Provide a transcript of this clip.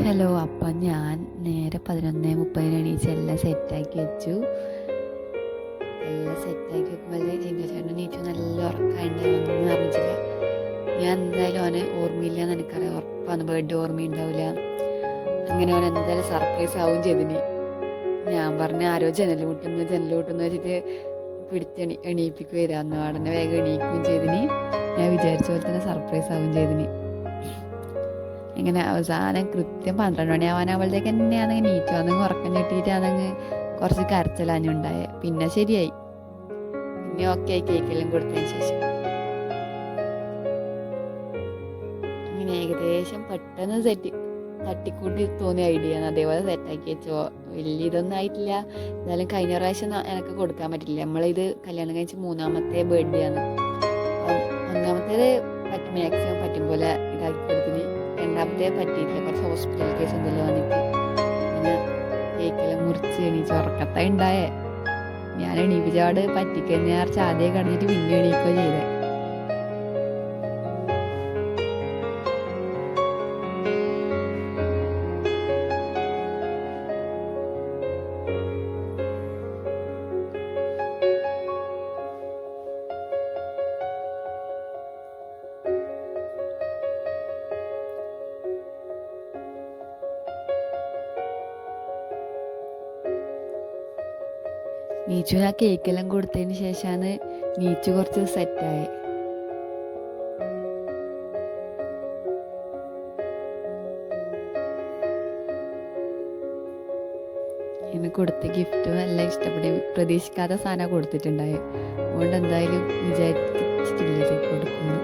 Hello. അപ്പം ഞാൻ നേരെ 11:30 എണീച്ച് എല്ലാം സെറ്റാക്കി വെച്ചു. എല്ലാം സെറ്റാക്കി വെക്കുമ്പോൾ ജിൻഡോ ചേട്ടൻ നീച്ചു നല്ല ഉറക്കമുണ്ടായിരുന്നു, ഒന്നും അറിഞ്ഞിട്ടില്ല. ഞാൻ എന്തായാലും അവന് ഓർമ്മയില്ല എന്ന് എനിക്കറിയാം, ഉറപ്പാണ് ബർത്ത്ഡേ ഓർമ്മയുണ്ടാവില്ല. അങ്ങനെ അവൻ എന്തായാലും സർപ്രൈസ് ആവുകയും ചെയ്തിന്. ഞാൻ പറഞ്ഞ ആരോ ജനൽ മുട്ടുന്നു വെച്ചിട്ട് എണീപ്പിക്കുമായിരുന്നു. അന്ന് ഉടനെ വേഗം എണീക്കുകയും ചെയ്തിന്. ഞാൻ വിചാരിച്ച പോലെ തന്നെ സർപ്രൈസ് ആവുകയും ചെയ്തിന്. ഇങ്ങനെ അവസാനം കൃത്യം 12 മണിയാവാനാവുമ്പോഴത്തേക്ക് തന്നെയാണെങ്കിൽ നീറ്റ് ആണെങ്കിൽ ഉറക്കം ഞെട്ടിയിട്ടാണെങ്കിൽ കുറച്ച് കരച്ചിലാഞ്ഞുണ്ടായേ. പിന്നെ ശരിയായി, പിന്നെ ഓക്കെ ആയി കേക്കെല്ലാം കൊടുത്തതിന് ശേഷം. ഇങ്ങനെ ഏകദേശം പെട്ടെന്ന് തട്ടിക്കൂട്ടി തോന്നിയ ഐഡിയ ആണ്, അതേപോലെ സെറ്റാക്കി വെച്ചോ. വലിയ ഇതൊന്നും ആയിട്ടില്ല. എന്തായാലും കഴിഞ്ഞ പ്രാവശ്യം എനിക്ക് കൊടുക്കാൻ പറ്റില്ല. നമ്മളിത് കല്യാണം കഴിച്ച് 3ാമത്തെ ബർത്ത്ഡേ ആണ്. ഒന്നാമത്തേത് മാക്സിമം പറ്റും പോലെ ഇതാക്കി കൊടുത്തിന്. രണ്ടാമത്തെ പറ്റിയിട്ടില്ല, കുറച്ച് ഹോസ്പിറ്റൽ കേസ് എന്തെല്ലാം വന്നിട്ട്. പിന്നെ കേക്കെല്ലാം മുറിച്ച് എണീച്ച് ഉറക്കത്ത ഉണ്ടായേ. ഞാൻ എണീപ്പിച്ചാട് പറ്റിക്കുന്ന ആദ്യം കടന്നിട്ട് പിന്നെ എണീക്കുകയോ ചെയ്തേ. നീച്ചുവിന് ആ കേക്കെല്ലാം കൊടുത്തതിന് ശേഷമാണ് നീച്ചു കുറച്ച് സെറ്റായി. ഇന്ന് കൊടുത്ത ഗിഫ്റ്റും എല്ലാം ഇഷ്ടപ്പെടും. പ്രതീക്ഷിക്കാത്ത സാധനം കൊടുത്തിട്ടുണ്ടായി. അതുകൊണ്ട് എന്തായാലും വിചാരിച്ചിട്ടില്ല കൊടുക്കുന്നു.